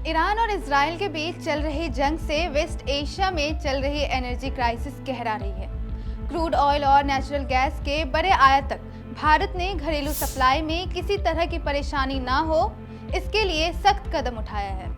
Iran और Israel के बीच चल रही जंग से वेस्ट एशिया में चल रही एनर्जी क्राइसिस गहरा रही है। क्रूड ऑयल और नेचुरल गैस के बड़े आयात तक भारत ने घरेलू सप्लाई में किसी तरह की परेशानी ना हो, इसके लिए सख्त कदम उठाया है।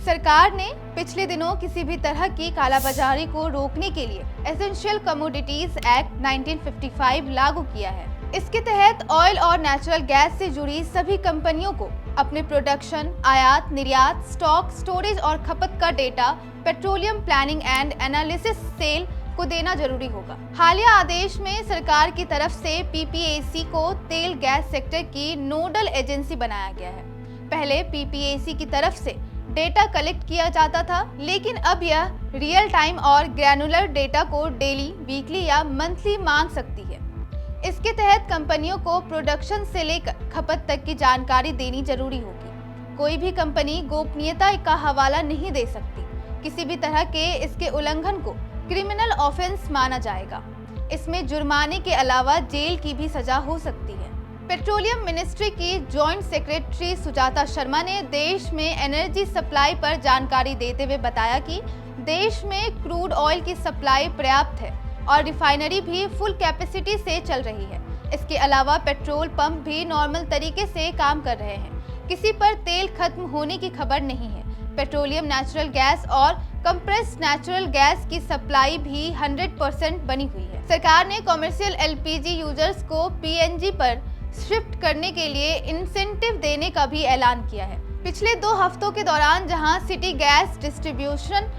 सरकार ने पिछले दिनों किसी भी तरह की कालाबाजारी को रोकने के लिए एसेंशियल कमोडिटीज एक्ट 1955 लागू किया है। इसके तहत ऑयल और नेचुरल गैस से जुड़ी सभी कंपनियों को अपने प्रोडक्शन, आयात, निर्यात, स्टॉक, स्टोरेज और खपत का data petroleum planning and analysis cell को देना जरूरी होगा। हालिया आदेश में सरकार की तरफ से पीपीएसी को तेल गैस सेक्टर की नोडल एजेंसी बनाया गया है। पहले पीपीएसी की तरफ से डेटा कलेक्ट किया जाता था, लेकिन अब यह रियल टाइम और ग्रैनुलर डेटा को डेली, वीकली या मंथली मांग सकती है। इसके तहत कंपनियों को प्रोडक्शन से लेकर खपत तक की जानकारी देनी जरूरी होगी। कोई भी कंपनी गोपनीयता का हवाला नहीं दे सकती। किसी भी तरह के इसके उल्लंघन को क्रिमिनल ऑफेंस माना जाएगा। इसमें जुर्माने के अलावा जेल की भी सजा हो सकती है। पेट्रोलियम मिनिस्ट्री की जॉइंट सेक्रेटरी सुजाता शर्मा ने देश में एनर्जी सप्लाई पर जानकारी देते हुए बताया कि देश में क्रूड ऑयल की सप्लाई पर्याप्त है और रिफाइनरी भी फुल कैपेसिटी से चल रही है। इसके अलावा पेट्रोल पंप भी नॉर्मल तरीके से काम कर रहे हैं। किसी पर तेल खत्म होने की खबर नहीं है। पेट्रोलियम, नेचुरल गैस और कंप्रेस्ड नेचुरल गैस की सप्लाई भी 100% बनी हुई है। सरकार ने कॉमर्शियल एलपीजी यूजर्स को पीएनजी पर शिफ्ट करने के लिए इंसेंटिव देने का भी ऐलान किया है। पिछले 2 हफ्तों के दौरान जहां सिटी गैस डिस्ट्रीब्यूशन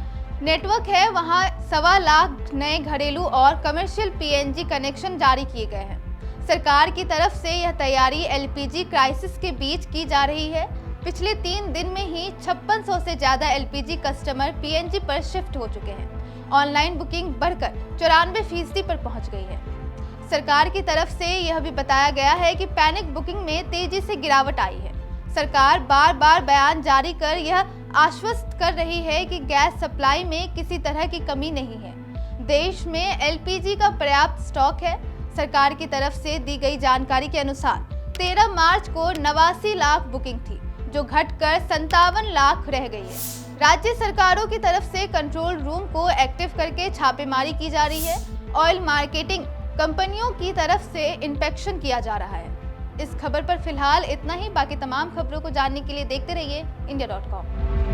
नेटवर्क है, वहां 1.25 लाख नए घरेलू और कमर्शियल पीएनजी कनेक्शन जारी किए गए हैं। सरकार की तरफ से यह तैयारी एलपीजी क्राइसिस के बीच की जा रही है। पिछले 3 दिन में ही 5600 से ज्यादा एलपीजी कस्टमर पीएनजी पर शिफ्ट हो चुके हैं। ऑनलाइन बुकिंग बढ़कर 94% पर पहुंच गई है। सरकार की तरफ से यह भी बताया गया है कि पैनिक बुकिंग में तेजी से गिरावट आई है। सरकार बार बार बयान जारी कर यह आश्वस्त कर रही है कि गैस सप्लाई में किसी तरह की कमी नहीं है। देश में एलपीजी का पर्याप्त स्टॉक है। सरकार की तरफ से दी गई जानकारी के अनुसार 13 मार्च को 89 लाख बुकिंग थी, जो घटकर 57 लाख रह गई है। राज्य सरकारों की तरफ से कंट्रोल रूम को एक्टिव करके छापेमारी की जा रही है। ऑयल मार्केटिंग कंपनियों की तरफ से इंस्पेक्शन किया जा रहा है। इस खबर पर फिलहाल इतना ही। बाकी तमाम खबरों को जानने के लिए देखते रहिए India.com।